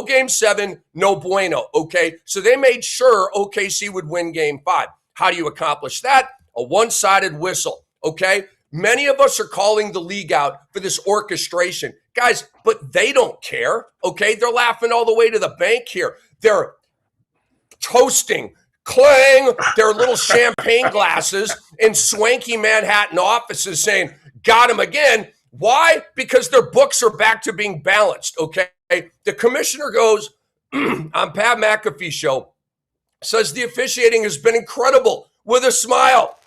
game 7, no bueno, okay? So they made sure OKC would win game 5. How do you accomplish that? A one-sided whistle, okay? Many of us are calling the league out for this orchestration. Guys, but they don't care, okay? They're laughing all the way to the bank here. They're toasting, clang, their little champagne glasses in swanky Manhattan offices saying, got him again. Why? Because their books are back to being balanced, okay? The commissioner goes on Pat McAfee's show, says the officiating has been incredible with a smile.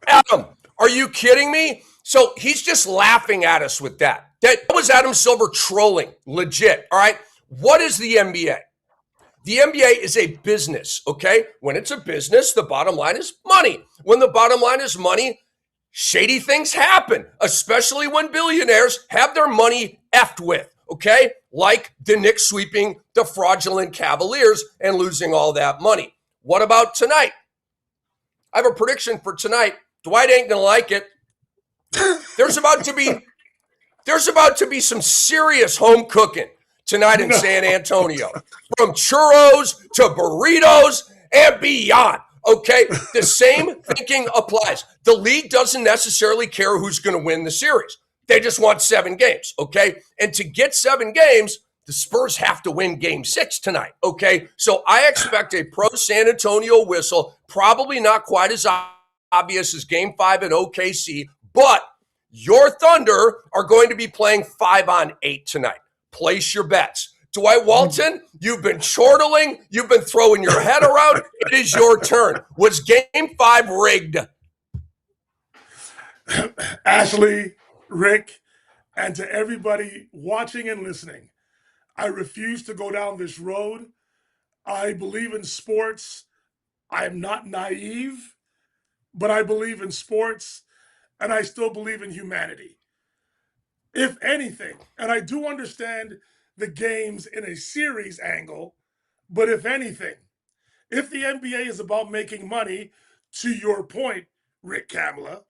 Adam, are you kidding me? So he's just laughing at us with that. That was Adam Silver trolling, legit, all right? What is the NBA? The NBA is a business, okay? When it's a business, the bottom line is money. When the bottom line is money, shady things happen, especially when billionaires have their money effed with, okay? Like the Knicks sweeping the fraudulent Cavaliers and losing all that money. What about tonight? I have a prediction for tonight. Dwight ain't gonna like it. There's about to be some serious home cooking tonight in San Antonio, from churros to burritos and beyond. Okay, the same thinking applies. The league doesn't necessarily care who's going to win the series. They just want 7 games. Okay, and to get 7 games, the Spurs have to win game 6 tonight. Okay, so I expect a pro San Antonio whistle, probably not quite as obvious as game 5 at OKC, but your Thunder are going to be playing 5-on-8 tonight. Place your bets. Dwight Walton, you've been chortling. You've been throwing your head around. It is your turn. Was game 5 rigged? Ashley, Rick, and to everybody watching and listening, I refuse to go down this road. I believe in sports. I am not naive, but I believe in sports, and I still believe in humanity. If anything, and I do understand the games in a series angle, but if anything, if the NBA is about making money, to your point, Rick Kamala,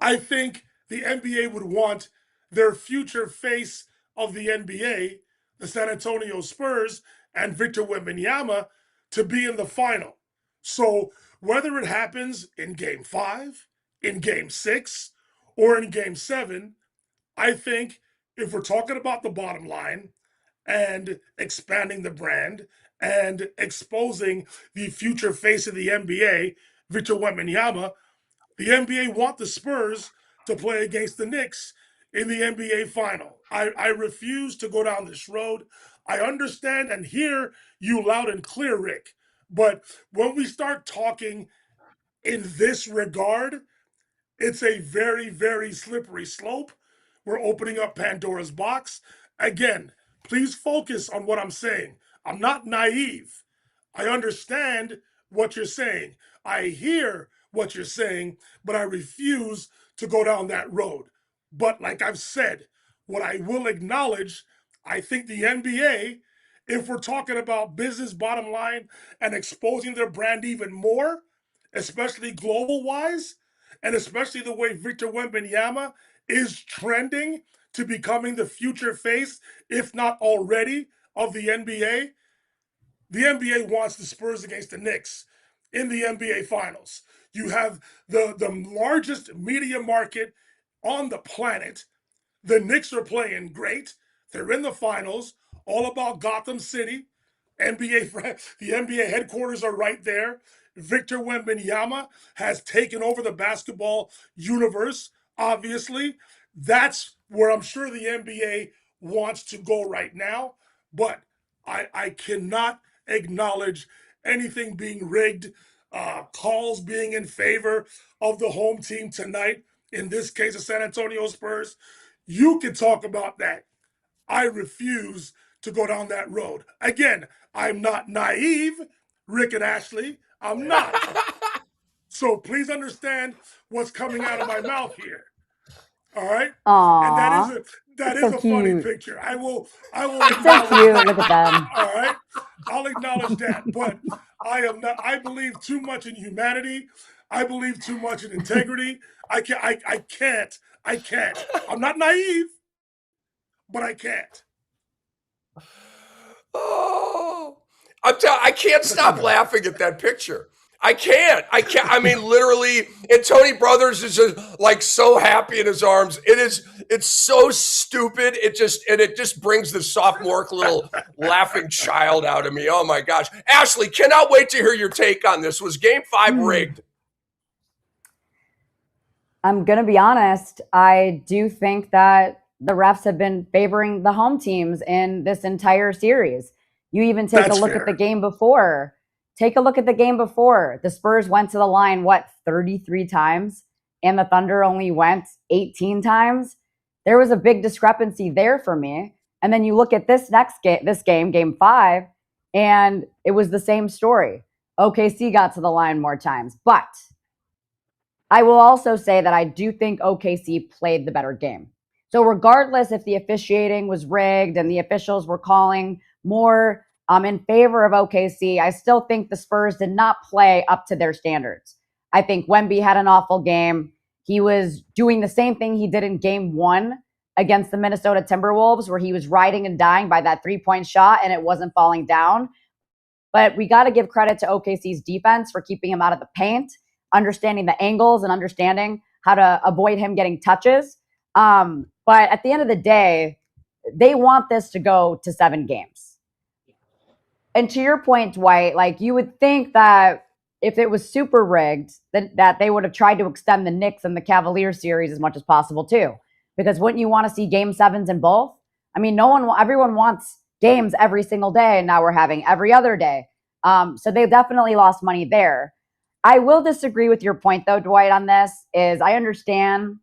I think the NBA would want their future face of the NBA, the San Antonio Spurs, and Victor Wembanyama to be in the final. So whether it happens in game 5, in game 6, or in game 7, I think if we're talking about the bottom line and expanding the brand and exposing the future face of the NBA, Victor Wembanyama, the NBA want the Spurs to play against the Knicks in the NBA final. I refuse to go down this road. I understand and hear you loud and clear, Rick. But when we start talking in this regard, it's a very, very slippery slope. We're opening up Pandora's box. Again, please focus on what I'm saying. I'm not naive. I understand what you're saying. I hear what you're saying, but I refuse to go down that road. But like I've said, what I will acknowledge, I think the NBA, if we're talking about business bottom line and exposing their brand even more, especially global wise, and especially the way Victor Wembanyama is trending to becoming the future face, if not already, of the NBA. The NBA wants the Spurs against the Knicks in the NBA Finals. You have the largest media market on the planet. The Knicks are playing great. They're in the finals, all about Gotham City. The NBA headquarters are right there. Victor Wembanyama has taken over the basketball universe, obviously. That's where I'm sure the NBA wants to go right now. But I cannot acknowledge anything being rigged, calls being in favor of the home team tonight, in this case, the San Antonio Spurs. You can talk about that. I refuse to go down that road. Again, I'm not naive, Rick and Ashley. I'm not. So please understand what's coming out of my mouth here. All right? Aww, And that is so a funny cute. picture. I will It's acknowledge so cute. that. Look at them. All right? I'll acknowledge that. But I believe too much in humanity. I believe too much in integrity. I can't. I'm not naive, but I can't. I can't stop laughing at that picture. I can't. I mean, literally, and Tony Brothers is just like so happy in his arms. It's so stupid. It just brings the sophomoric little laughing child out of me. Oh my gosh. Ashley, cannot wait to hear your take on this. Was game 5 rigged? I'm going to be honest. I do think that the refs have been favoring the home teams in this entire series. You even take a look at the game before. Take a look at the game before. The Spurs went to the line, 33 times? And the Thunder only went 18 times? There was a big discrepancy there for me. And then you look at this game, game 5, and it was the same story. OKC got to the line more times. But I will also say that I do think OKC played the better game. So regardless if the officiating was rigged and the officials were calling more in favor of OKC, I still think the Spurs did not play up to their standards. I think Wemby had an awful game. He was doing the same thing he did in game 1 against the Minnesota Timberwolves, where he was riding and dying by that 3-point shot and it wasn't falling down. But we got to give credit to OKC's defense for keeping him out of the paint, understanding the angles and understanding how to avoid him getting touches. But at the end of the day, they want this to go to 7 games. And to your point, Dwight, like you would think that if it was super rigged, that they would have tried to extend the Knicks and the Cavaliers series as much as possible too. Because wouldn't you want to see game 7s in both? I mean, everyone wants games every single day, and now we're having every other day. So they definitely lost money there. I will disagree with your point though, Dwight, on this. Is I understand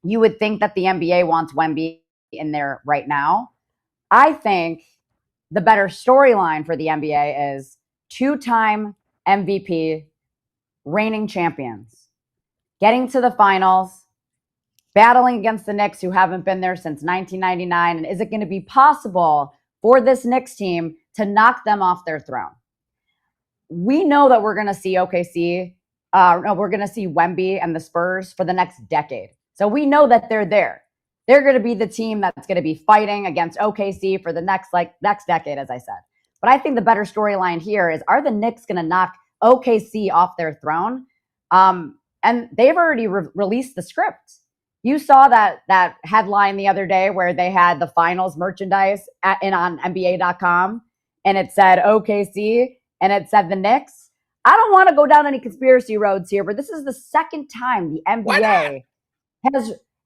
you would think that the NBA wants Wemby in there right now. I think the better storyline for the NBA is 2-time MVP, reigning champions, getting to the finals, battling against the Knicks, who haven't been there since 1999. And is it going to be possible for this Knicks team to knock them off their throne? We know that we're going to see OKC. We're going to see Wemby and the Spurs for the next decade. So we know that they're there. They're going to be the team that's going to be fighting against OKC for the next decade, as I said. But I think the better storyline here is, are the Knicks going to knock OKC off their throne? And they've already released the script. You saw that headline the other day where they had the finals merchandise on NBA.com, and it said OKC and it said the Knicks. I don't want to go down any conspiracy roads here, but this is the second time the NBA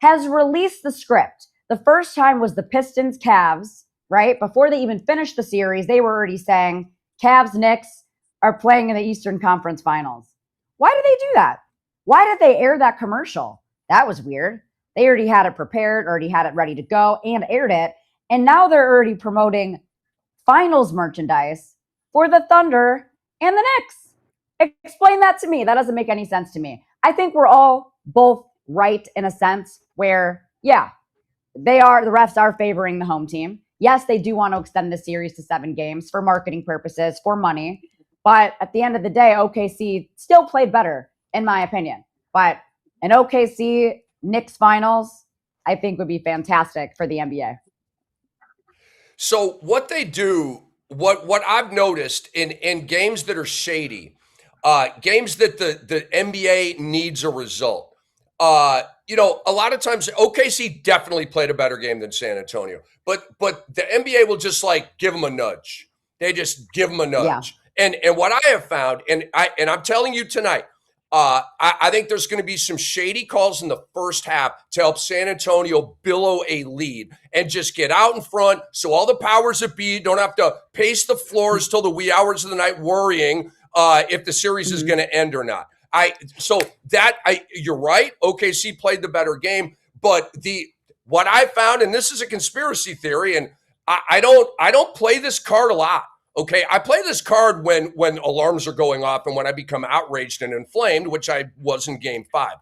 has released the script. The first time was the Pistons Cavs, right? Before they even finished the series, they were already saying Cavs Knicks are playing in the Eastern Conference Finals. Why did they do that? Why did they air that commercial? That was weird. They already had it prepared, already had it ready to go, and aired it. And now they're already promoting finals merchandise for the Thunder and the Knicks. Explain that to me. That doesn't make any sense to me. I think we're all both right in a sense where, yeah, the refs are favoring the home team. Yes, they do want to extend the series to 7 games for marketing purposes, for money. But at the end of the day, OKC still played better, in my opinion. But an OKC Knicks finals, I think, would be fantastic for the NBA. So what they do, what I've noticed in games that are shady, games that the NBA needs a result, a lot of times OKC definitely played a better game than San Antonio, but the NBA will just like give them a nudge. They just give them a nudge. Yeah. And what I have found, and I'm telling you tonight, I think there's going to be some shady calls in the first half to help San Antonio billow a lead and just get out in front, so all the powers that be don't have to pace the floors till the wee hours of the night worrying if the series is going to end or not. You're right. OKC played the better game, but what I found, and this is a conspiracy theory, and I don't play this card a lot. Okay, I play this card when alarms are going off and when I become outraged and inflamed, which I was in Game 5.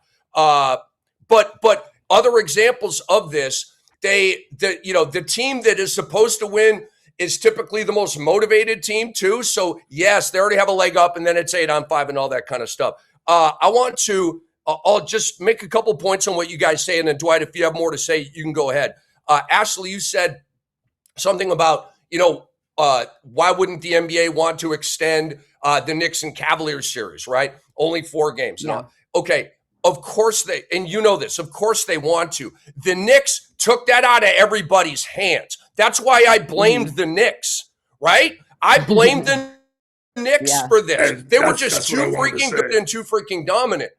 But other examples of this, the team that is supposed to win is typically the most motivated team too. So yes, they already have a leg up, and then it's 8-on-5 and all that kind of stuff. I'll just make a couple points on what you guys say, and then Dwight, if you have more to say, you can go ahead. Ashley, you said something about Why wouldn't the NBA want to extend the Knicks and Cavaliers series, right? Only 4 games. Yeah. Okay, of course they, and you know this, of course they want to. The Knicks took that out of everybody's hands. That's why I blamed the Knicks, right? I blamed the Knicks for this. And They were just too freaking good and too freaking dominant.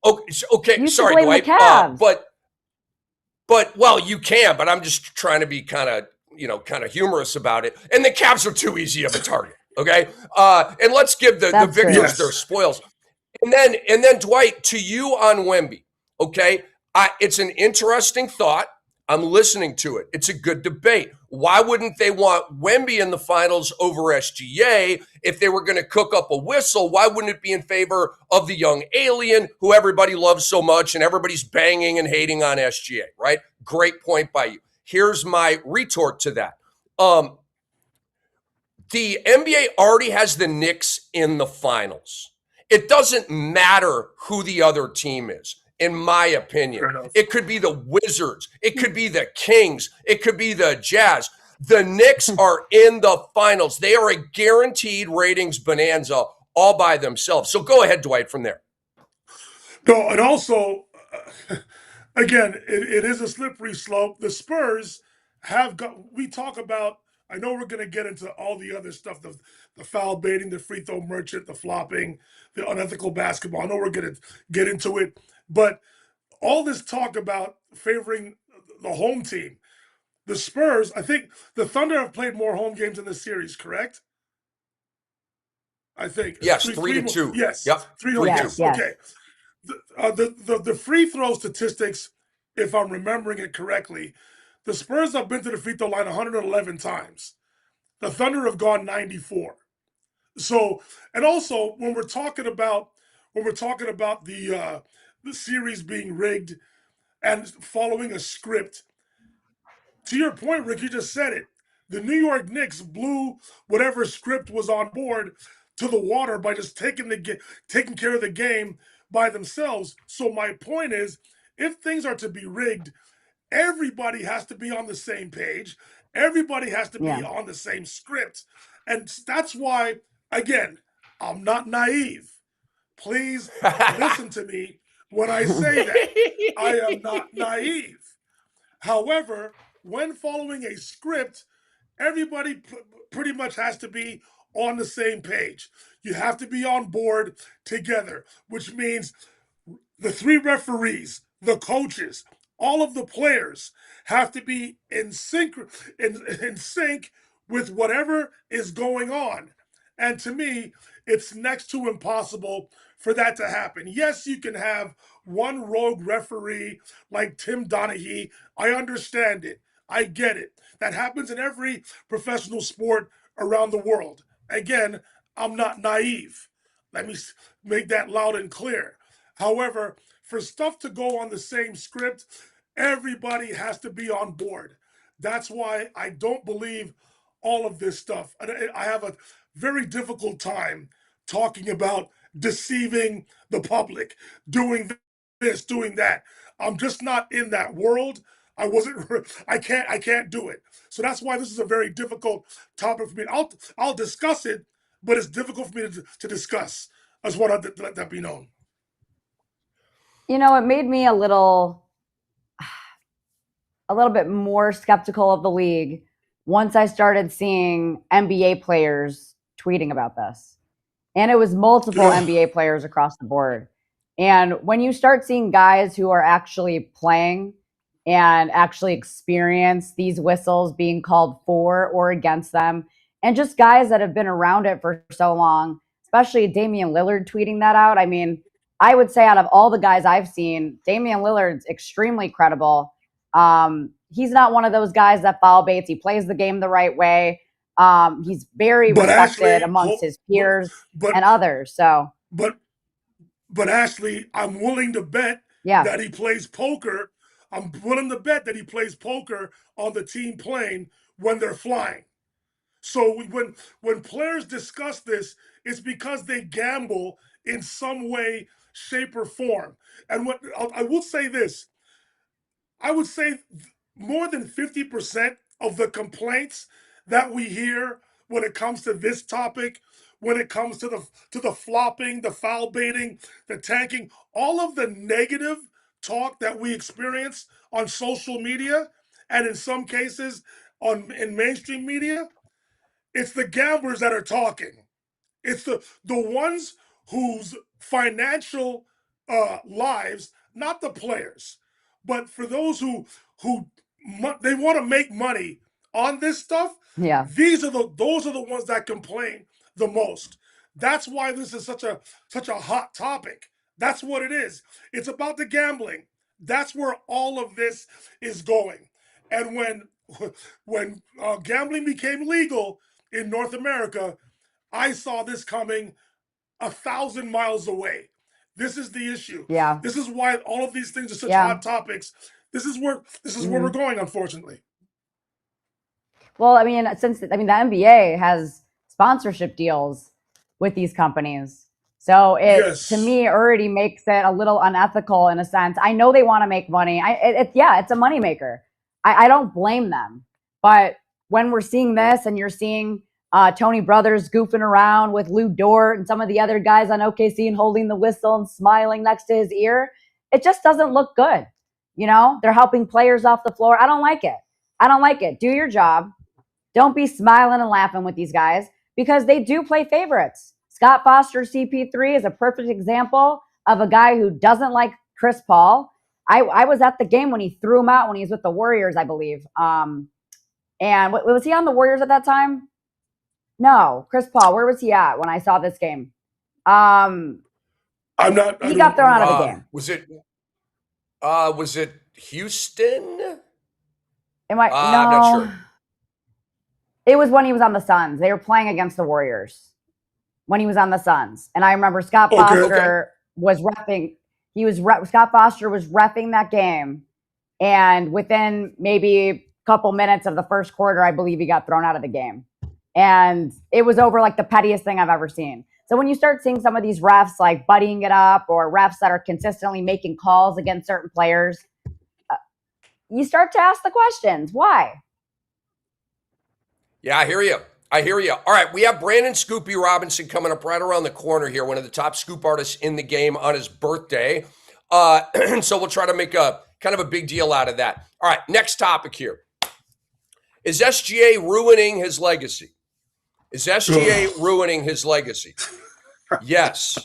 Okay, sorry, Dwight. But well, you can, but I'm just trying to be kind of humorous about it. And the Cavs are too easy of a target. Okay. And let's give the victors their spoils. And then Dwight, to you on Wemby. Okay. It's an interesting thought. I'm listening to it. It's a good debate. Why wouldn't they want Wemby in the finals over SGA? If they were going to cook up a whistle, why wouldn't it be in favor of the young alien who everybody loves so much and everybody's banging and hating on SGA, right? Great point by you. Here's my retort to that. The NBA already has the Knicks in the finals. It doesn't matter who the other team is. In my opinion, it could be the Wizards. It could be the Kings. It could be the Jazz. The Knicks are in the finals. They are a guaranteed ratings bonanza all by themselves. So go ahead, Dwight, from there. No, and also, again, it is a slippery slope. The Spurs have got, we talk about, I know we're going to get into all the other stuff, the foul baiting, the free throw merchant, the flopping, the unethical basketball. I know we're going to get into it. But all this talk about favoring the home team, the Spurs, I think the Thunder have played more home games in this series, correct? I think. Yes, 3-2. Yes, yep. 3 home games. Yes. Okay. The free throw statistics, if I'm remembering it correctly, the Spurs have been to the free throw line 111 times. The Thunder have gone 94. So, and also when we're talking about the series being rigged and following a script, to your point, Rick, you just said it. The New York Knicks blew whatever script was on board to the water by just taking care of the game by themselves. So my point is, if things are to be rigged, everybody has to be on the same page. Everybody has to be on the same script. And that's why, again, I'm not naive. Please listen to me when I say that. I am not naive. However, when following a script, everybody pretty much has to be on the same page. You have to be on board together, which means the 3 referees, the coaches, all of the players have to be in sync with whatever is going on. And to me, it's next to impossible for that to happen. Yes, you can have one rogue referee like Tim Donaghy. I understand it. I get it. That happens in every professional sport around the world. Again, I'm not naive. Let me make that loud and clear. However, for stuff to go on the same script, everybody has to be on board. That's why I don't believe all of this stuff. I have a very difficult time talking about deceiving the public, doing this, doing that. I'm just not in that world. I can't do it. So that's why this is a very difficult topic for me. I'll discuss it, but it's difficult for me to discuss. I just want to let that be known. It made me a little bit more skeptical of the league once I started seeing NBA players tweeting about this. And it was multiple NBA players across the board. And when you start seeing guys who are actually playing and actually experience these whistles being called for or against them, and just guys that have been around it for so long, especially Damian Lillard tweeting that out. I mean, I would say out of all the guys I've seen, Damian Lillard's extremely credible. He's not one of those guys that foul baits. He plays the game the right way. He's very respected amongst his peers and others. So, but Ashley, I'm willing to bet that he plays poker. I'm willing to bet that he plays poker on the team plane when they're flying. So when players discuss this, it's because they gamble in some way, shape, or form. And what I will say this, I would say more than 50% of the complaints that we hear when it comes to this topic, when it comes to the flopping, the foul baiting, the tanking, all of the negative talk that we experience on social media and in some cases in mainstream media, it's the gamblers that are talking. It's the ones whose financial lives, not the players, but for those who they want to make money on this stuff. Yeah. Those are the ones that complain the most. That's why this is such a hot topic. That's what it is. It's about the gambling. That's where all of this is going. And when gambling became legal in North America, I saw this coming 1,000 miles away. This is the issue. Yeah. This is why all of these things are such hot topics. This is where we're going, unfortunately. Well, I mean, the NBA has sponsorship deals with these companies. So it, to me, already makes it a little unethical in a sense. I know they want to make money. It's a moneymaker. I don't blame them. But when we're seeing this and you're seeing Tony Brothers goofing around with Lou Dort and some of the other guys on OKC and holding the whistle and smiling next to his ear, it just doesn't look good. You know, they're helping players off the floor. I don't like it. Do your job. Don't be smiling and laughing with these guys because they do play favorites. Scott Foster, CP3 is a perfect example of a guy who doesn't like Chris Paul. I was at the game when he threw him out when he was with the Warriors, I believe. And was he on the Warriors at that time? No, Chris Paul. Where was he at when I saw this game? He got thrown out of the game. Was it Houston? No. I'm not sure. It was when he was on the Suns. They were playing against the Warriors when he was on the Suns. And I remember Scott Foster was reffing. Scott Foster was reffing that game. And within maybe a couple minutes of the first quarter, I believe he got thrown out of the game. And it was over like the pettiest thing I've ever seen. So when you start seeing some of these refs like buddying it up or refs that are consistently making calls against certain players, you start to ask the questions. Why? Yeah, I hear you. All right, we have Brandon Scoopy Robinson coming up right around the corner here, one of the top scoop artists in the game on his birthday. So we'll try to make a kind of a big deal out of that. All right, next topic here. Is SGA ruining his legacy? Yes.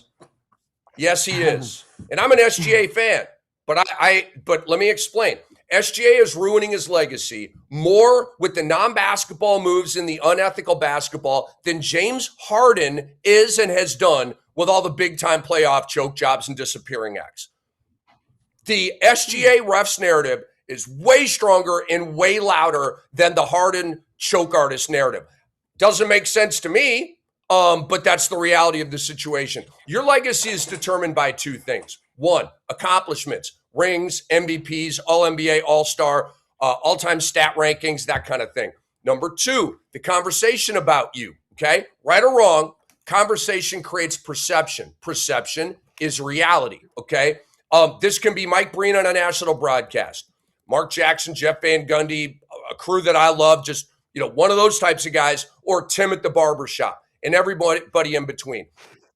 Yes, he is. And I'm an SGA fan, but let me explain. SGA is ruining his legacy more with the non-basketball moves and the unethical basketball than James Harden is and has done with all the big-time playoff choke jobs and disappearing acts. The SGA refs narrative is way stronger and way louder than the Harden choke artist narrative. Doesn't make sense to me, but that's the reality of the situation. Your legacy is determined by two things. One, accomplishments, rings, MVPs, All-NBA, All-Star, all-time stat rankings, that kind of thing. Number two, the conversation about you, okay? Right or wrong, conversation creates perception. Perception is reality, okay? This can be Mike Breen on a national broadcast, Mark Jackson, Jeff Van Gundy, a crew that I love, just, one of those types of guys, or Tim at the barbershop, and everybody in between.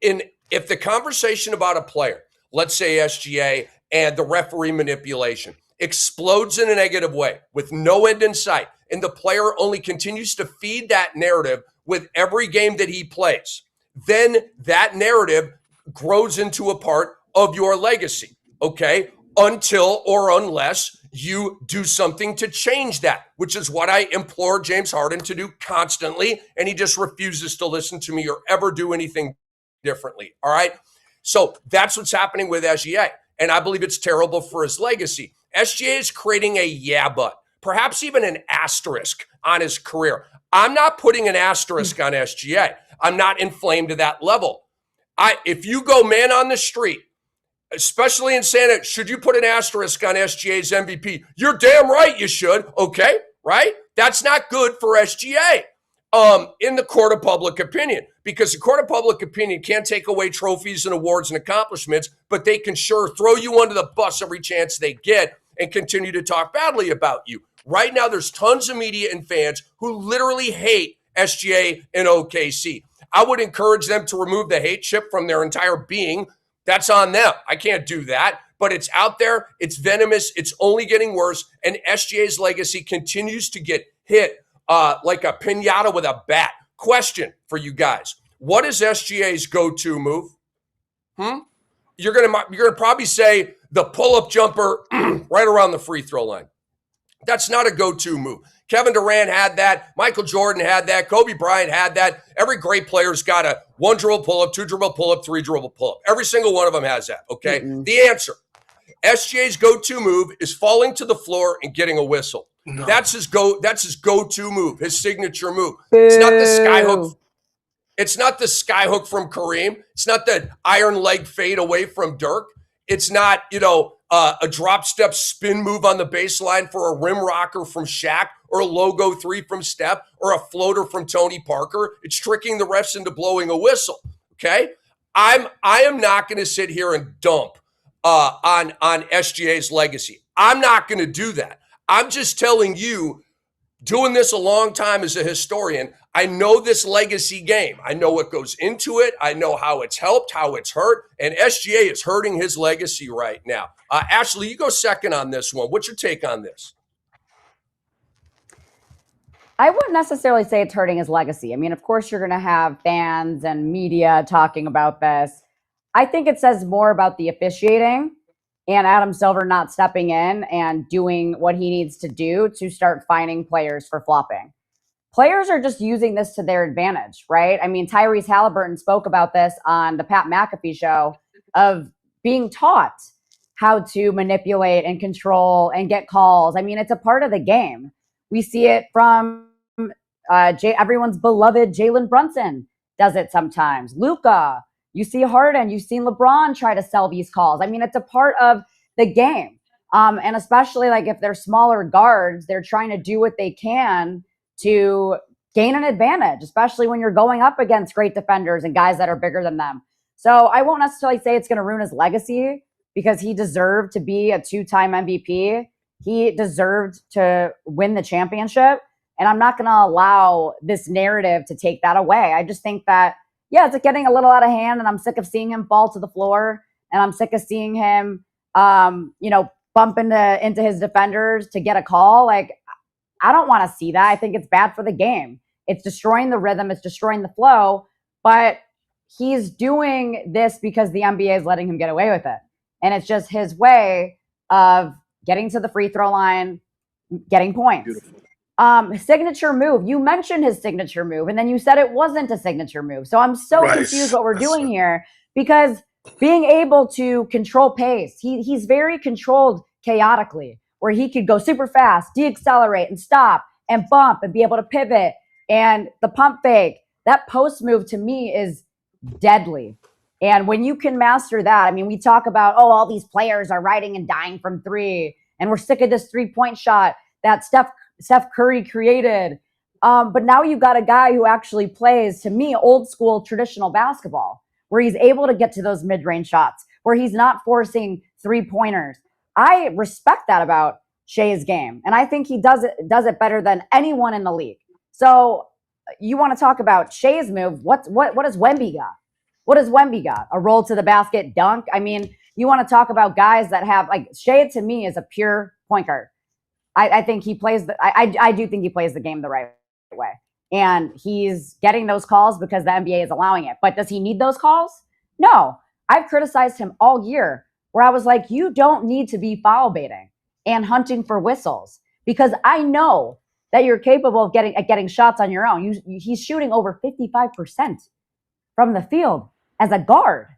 And if the conversation about a player, let's say SGA, and the referee manipulation explodes in a negative way with no end in sight, and the player only continues to feed that narrative with every game that he plays, then that narrative grows into a part of your legacy, okay? Until or unless you do something to change that, which is what I implore James Harden to do constantly, and he just refuses to listen to me or ever do anything differently, all right? So that's what's happening with SGA. And I believe it's terrible for his legacy. SGA is creating a but, perhaps even an asterisk on his career. I'm not putting an asterisk on SGA. I'm not inflamed to that level. If you go man on the street, especially in Santa, should you put an asterisk on SGA's MVP? You're damn right you should, okay, right? That's not good for SGA in the court of public opinion, because the court of public opinion can't take away trophies and awards and accomplishments, but they can sure throw you under the bus every chance they get and continue to talk badly about you. Right now, there's tons of media and fans who literally hate SGA and OKC. I would encourage them to remove the hate chip from their entire being. That's on them. I can't do that. But it's out there. It's venomous. It's only getting worse. And SGA's legacy continues to get hit like a piñata with a bat. Question for you guys. What is SGA's go-to move? You're gonna probably say the pull-up jumper right around the free throw line. That's not a go-to move. Kevin Durant had that. Michael Jordan had that. Kobe Bryant had that. Every great player's got a 1 dribble pull-up, 2 dribble pull-up, 3 dribble pull-up. Every single one of them has that, okay? The answer, SGA's go-to move is falling to the floor and getting a whistle. No. That's his go-to move, his signature move. It's not the skyhook. It's not the skyhook from Kareem. It's not the iron leg fade away from Dirk. It's not, a drop step spin move on the baseline for a rim rocker from Shaq or a logo 3 from Steph or a floater from Tony Parker. It's tricking the refs into blowing a whistle. Okay. I am not going to sit here and dump on SGA's legacy. I'm not going to do that. I'm just telling you, doing this a long time as a historian, I know this legacy game. I know what goes into it. I know how it's helped, how it's hurt, and SGA is hurting his legacy right now. Ashley, you go second on this one. What's your take on this? I wouldn't necessarily say it's hurting his legacy. I mean, of course, you're going to have fans and media talking about this. I think it says more about the officiating and Adam Silver not stepping in and doing what he needs to do to start fining players for flopping. Players are just using this to their advantage, right? I mean, Tyrese Halliburton spoke about this on the Pat McAfee show of being taught how to manipulate and control and get calls. I mean, it's a part of the game. We see it from everyone's beloved Jalen Brunson does it sometimes. Luka, you see Harden, you've seen LeBron try to sell these calls. I mean, it's a part of the game. And especially like if they're smaller guards, they're trying to do what they can to gain an advantage, especially when you're going up against great defenders and guys that are bigger than them. So I won't necessarily say it's going to ruin his legacy because he deserved to be a 2-time MVP. He deserved to win the championship. And I'm not going to allow this narrative to take that away. I just think that, yeah, it's getting a little out of hand, and I'm sick of seeing him fall to the floor, and I'm sick of seeing him, bump into his defenders to get a call. Like, I don't want to see that. I think it's bad for the game. It's destroying the rhythm. It's destroying the flow. But he's doing this because the NBA is letting him get away with it. And it's just his way of getting to the free throw line, getting points. Signature move. You mentioned his signature move, and then you said it wasn't a signature move. So I'm so confused what we're doing here, because being able to control pace, he's very controlled chaotically, where he could go super fast, deaccelerate and stop and bump and be able to pivot. And the pump fake, that post move to me is deadly. And when you can master that, I mean, we talk about, all these players are riding and dying from 3, and we're sick of this 3-point shot that Steph Curry created. But now you've got a guy who actually plays, to me, old school traditional basketball, where he's able to get to those mid-range shots, where he's not forcing 3-pointers. I respect that about Shai's game, and I think he does it better than anyone in the league. So you want to talk about Shai's move? What does Wemby got? What does Wemby got? A roll to the basket dunk? I mean, you want to talk about guys that have, like, Shai to me is a pure point guard. I think he plays I do think he plays the game the right way, and he's getting those calls because the NBA is allowing it. But does he need those calls? No. I've criticized him all year, where I was like, you don't need to be foul baiting and hunting for whistles, because I know that you're capable of getting shots on your own. He's shooting over 55% from the field as a guard.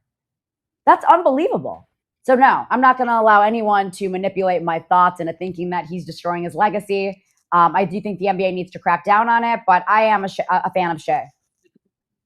That's unbelievable. So no, I'm not going to allow anyone to manipulate my thoughts into thinking that he's destroying his legacy. I do think the NBA needs to crack down on it, but I am a fan of Shai.